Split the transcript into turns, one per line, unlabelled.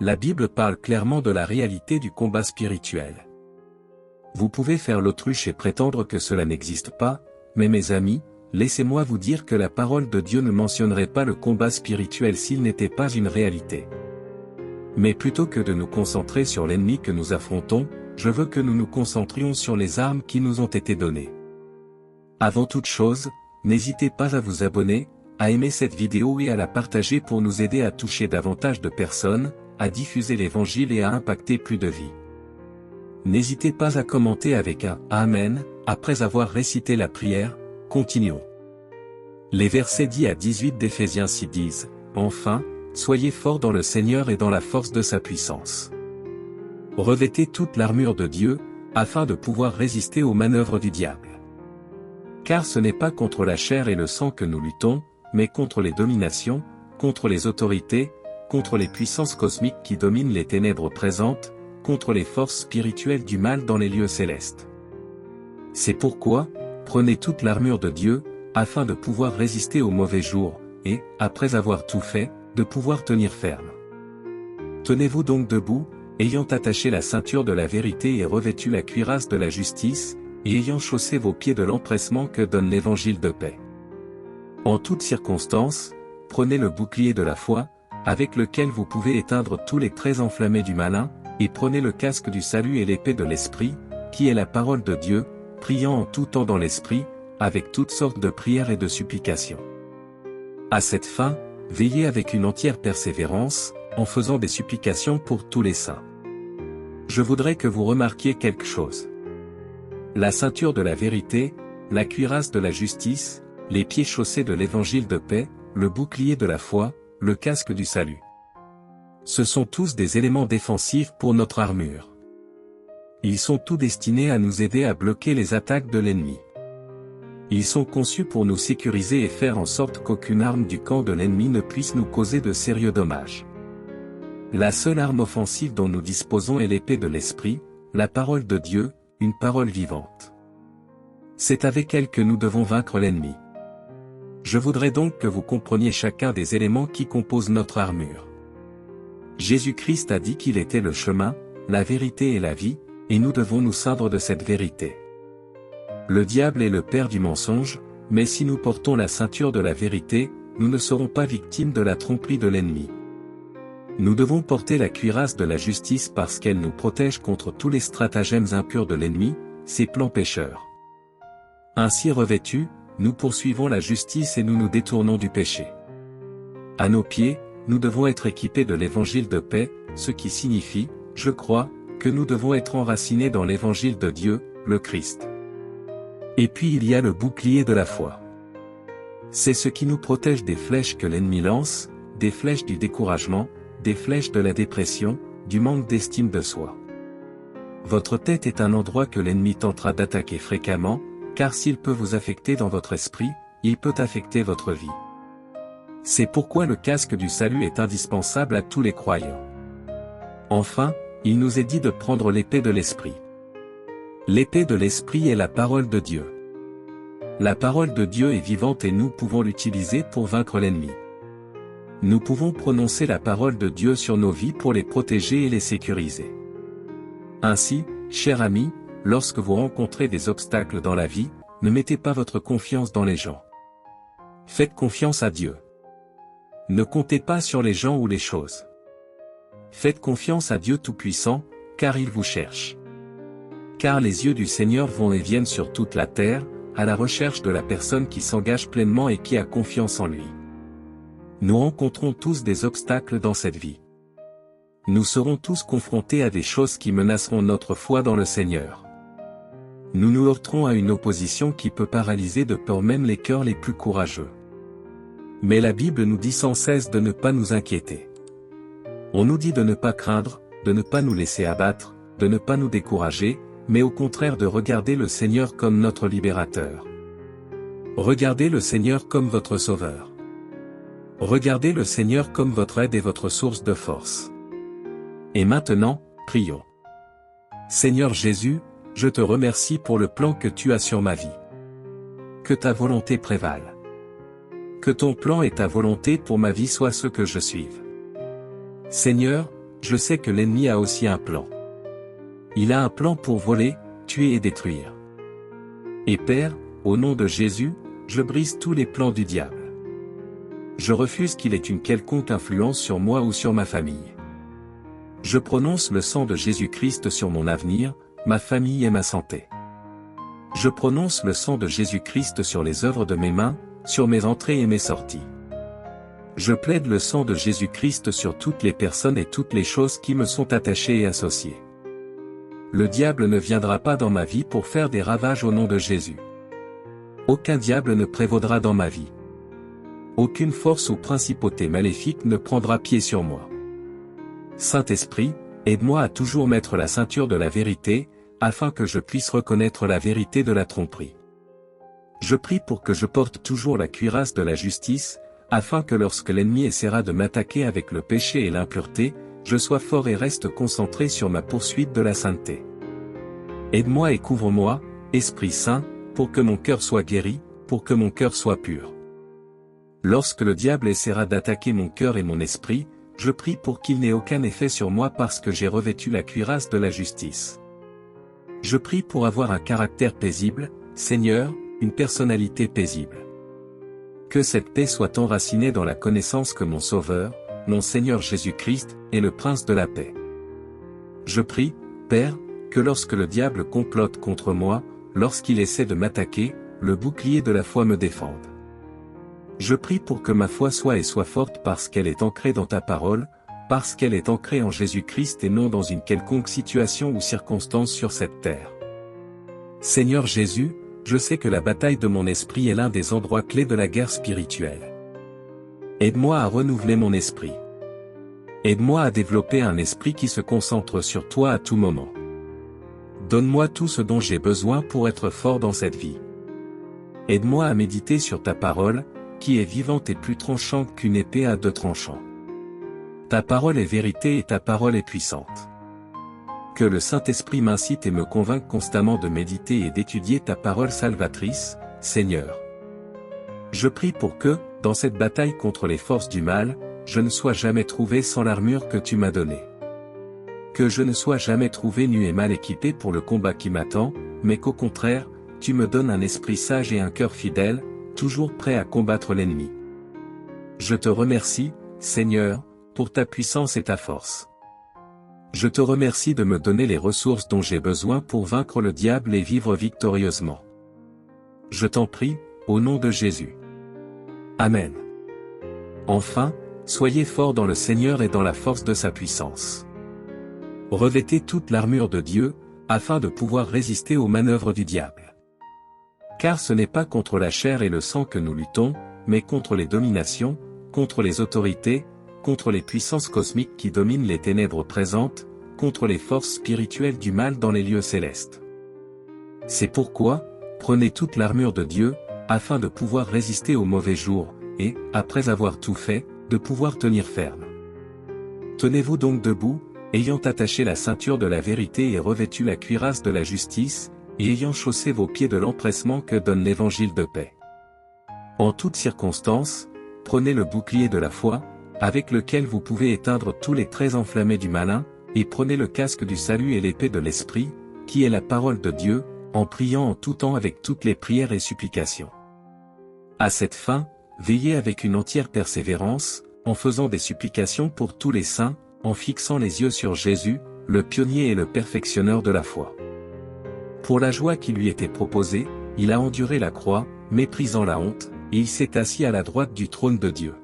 La Bible parle clairement de la réalité du combat spirituel. Vous pouvez faire l'autruche et prétendre que cela n'existe pas, mais mes amis, laissez-moi vous dire que la parole de Dieu ne mentionnerait pas le combat spirituel s'il n'était pas une réalité. Mais plutôt que de nous concentrer sur l'ennemi que nous affrontons, je veux que nous nous concentrions sur les armes qui nous ont été données. Avant toute chose, n'hésitez pas à vous abonner, à aimer cette vidéo et à la partager pour nous aider à toucher davantage de personnes, à diffuser l'évangile et à impacter plus de vies. N'hésitez pas à commenter avec un « Amen » après avoir récité la prière. Continuons. Les versets 10 à 18 d'Éphésiens 6 disent « Enfin, soyez forts dans le Seigneur et dans la force de sa puissance. Revêtez toute l'armure de Dieu, afin de pouvoir résister aux manœuvres du diable. Car ce n'est pas contre la chair et le sang que nous luttons, mais contre les dominations, contre les autorités, contre les puissances cosmiques qui dominent les ténèbres présentes, contre les forces spirituelles du mal dans les lieux célestes. C'est pourquoi, prenez toute l'armure de Dieu, afin de pouvoir résister aux mauvais jours, et, après avoir tout fait, de pouvoir tenir ferme. Tenez-vous donc debout, ayant attaché la ceinture de la vérité et revêtu la cuirasse de la justice, et ayant chaussé vos pieds de l'empressement que donne l'évangile de paix. En toutes circonstances, prenez le bouclier de la foi, avec lequel vous pouvez éteindre tous les traits enflammés du malin, et prenez le casque du salut et l'épée de l'Esprit, qui est la parole de Dieu, priant en tout temps dans l'Esprit, avec toutes sortes de prières et de supplications. À cette fin, veillez avec une entière persévérance, en faisant des supplications pour tous les saints. Je voudrais que vous remarquiez quelque chose. La ceinture de la vérité, la cuirasse de la justice, les pieds chaussés de l'évangile de paix, le bouclier de la foi, le casque du salut. Ce sont tous des éléments défensifs pour notre armure. Ils sont tous destinés à nous aider à bloquer les attaques de l'ennemi. Ils sont conçus pour nous sécuriser et faire en sorte qu'aucune arme du camp de l'ennemi ne puisse nous causer de sérieux dommages. La seule arme offensive dont nous disposons est l'épée de l'Esprit, la parole de Dieu, une parole vivante. C'est avec elle que nous devons vaincre l'ennemi. Je voudrais donc que vous compreniez chacun des éléments qui composent notre armure. Jésus-Christ a dit qu'il était le chemin, la vérité et la vie, et nous devons nous ceindre de cette vérité. Le diable est le père du mensonge, mais si nous portons la ceinture de la vérité, nous ne serons pas victimes de la tromperie de l'ennemi. Nous devons porter la cuirasse de la justice parce qu'elle nous protège contre tous les stratagèmes impurs de l'ennemi, ses plans pécheurs. Ainsi revêtus, nous poursuivons la justice et nous nous détournons du péché. À nos pieds, nous devons être équipés de l'évangile de paix, ce qui signifie, je crois, que nous devons être enracinés dans l'évangile de Dieu, le Christ. Et puis il y a le bouclier de la foi. C'est ce qui nous protège des flèches que l'ennemi lance, des flèches du découragement, des flèches de la dépression, du manque d'estime de soi. Votre tête est un endroit que l'ennemi tentera d'attaquer fréquemment, car s'il peut vous affecter dans votre esprit, il peut affecter votre vie. C'est pourquoi le casque du salut est indispensable à tous les croyants. Enfin, il nous est dit de prendre l'épée de l'Esprit. L'épée de l'Esprit est la parole de Dieu. La parole de Dieu est vivante et nous pouvons l'utiliser pour vaincre l'ennemi. Nous pouvons prononcer la parole de Dieu sur nos vies pour les protéger et les sécuriser. Ainsi, chers amis, lorsque vous rencontrez des obstacles dans la vie, ne mettez pas votre confiance dans les gens. Faites confiance à Dieu. Ne comptez pas sur les gens ou les choses. Faites confiance à Dieu Tout-Puissant, car il vous cherche. Car les yeux du Seigneur vont et viennent sur toute la terre, à la recherche de la personne qui s'engage pleinement et qui a confiance en lui. Nous rencontrons tous des obstacles dans cette vie. Nous serons tous confrontés à des choses qui menaceront notre foi dans le Seigneur. Nous nous heurterons à une opposition qui peut paralyser de peur même les cœurs les plus courageux. Mais la Bible nous dit sans cesse de ne pas nous inquiéter. On nous dit de ne pas craindre, de ne pas nous laisser abattre, de ne pas nous décourager, mais au contraire de regarder le Seigneur comme notre libérateur. Regardez le Seigneur comme votre sauveur. Regardez le Seigneur comme votre aide et votre source de force. Et maintenant, prions. Seigneur Jésus, je te remercie pour le plan que tu as sur ma vie. Que ta volonté prévale. Que ton plan et ta volonté pour ma vie soient ce que je suive. Seigneur, je sais que l'ennemi a aussi un plan. Il a un plan pour voler, tuer et détruire. Et Père, au nom de Jésus, je brise tous les plans du diable. Je refuse qu'il ait une quelconque influence sur moi ou sur ma famille. Je prononce le sang de Jésus-Christ sur mon avenir, ma famille et ma santé. Je prononce le sang de Jésus-Christ sur les œuvres de mes mains, sur mes entrées et mes sorties. Je plaide le sang de Jésus-Christ sur toutes les personnes et toutes les choses qui me sont attachées et associées. Le diable ne viendra pas dans ma vie pour faire des ravages au nom de Jésus. Aucun diable ne prévaudra dans ma vie. Aucune force ou principauté maléfique ne prendra pied sur moi. Saint-Esprit, aide-moi à toujours mettre la ceinture de la vérité, afin que je puisse reconnaître la vérité de la tromperie. Je prie pour que je porte toujours la cuirasse de la justice, afin que lorsque l'ennemi essaiera de m'attaquer avec le péché et l'impureté, je sois fort et reste concentré sur ma poursuite de la sainteté. Aide-moi et couvre-moi, Esprit Saint, pour que mon cœur soit guéri, pour que mon cœur soit pur. Lorsque le diable essaiera d'attaquer mon cœur et mon esprit, je prie pour qu'il n'ait aucun effet sur moi parce que j'ai revêtu la cuirasse de la justice. Je prie pour avoir un caractère paisible, Seigneur, une personnalité paisible. Que cette paix soit enracinée dans la connaissance que mon Sauveur, mon Seigneur Jésus-Christ, est le Prince de la paix. Je prie, Père, que lorsque le diable complote contre moi, lorsqu'il essaie de m'attaquer, le bouclier de la foi me défende. Je prie pour que ma foi soit forte parce qu'elle est ancrée dans ta parole, parce qu'elle est ancrée en Jésus-Christ et non dans une quelconque situation ou circonstance sur cette terre. Seigneur Jésus, je sais que la bataille de mon esprit est l'un des endroits clés de la guerre spirituelle. Aide-moi à renouveler mon esprit. Aide-moi à développer un esprit qui se concentre sur toi à tout moment. Donne-moi tout ce dont j'ai besoin pour être fort dans cette vie. Aide-moi à méditer sur ta parole, qui est vivante et plus tranchante qu'une épée à 2 tranchants. Ta parole est vérité et ta parole est puissante. Que le Saint-Esprit m'incite et me convainque constamment de méditer et d'étudier ta parole salvatrice, Seigneur. Je prie pour que, dans cette bataille contre les forces du mal, je ne sois jamais trouvé sans l'armure que tu m'as donnée. Que je ne sois jamais trouvé nu et mal équipé pour le combat qui m'attend, mais qu'au contraire, tu me donnes un esprit sage et un cœur fidèle, toujours prêt à combattre l'ennemi. Je te remercie, Seigneur, pour ta puissance et ta force. Je te remercie de me donner les ressources dont j'ai besoin pour vaincre le diable et vivre victorieusement. Je t'en prie, au nom de Jésus. Amen. Enfin, soyez forts dans le Seigneur et dans la force de sa puissance. Revêtez toute l'armure de Dieu, afin de pouvoir résister aux manœuvres du diable. Car ce n'est pas contre la chair et le sang que nous luttons, mais contre les dominations, contre les autorités, contre les puissances cosmiques qui dominent les ténèbres présentes, contre les forces spirituelles du mal dans les lieux célestes. C'est pourquoi, prenez toute l'armure de Dieu, afin de pouvoir résister aux mauvais jours, et, après avoir tout fait, de pouvoir tenir ferme. Tenez-vous donc debout, ayant attaché la ceinture de la vérité et revêtu la cuirasse de la justice, et ayant chaussé vos pieds de l'empressement que donne l'évangile de paix. En toutes circonstances, prenez le bouclier de la foi, avec lequel vous pouvez éteindre tous les traits enflammés du malin, et prenez le casque du salut et l'épée de l'Esprit, qui est la parole de Dieu, en priant en tout temps avec toutes les prières et supplications. À cette fin, veillez avec une entière persévérance, en faisant des supplications pour tous les saints, en fixant les yeux sur Jésus, le pionnier et le perfectionneur de la foi. Pour la joie qui lui était proposée, il a enduré la croix, méprisant la honte, et il s'est assis à la droite du trône de Dieu.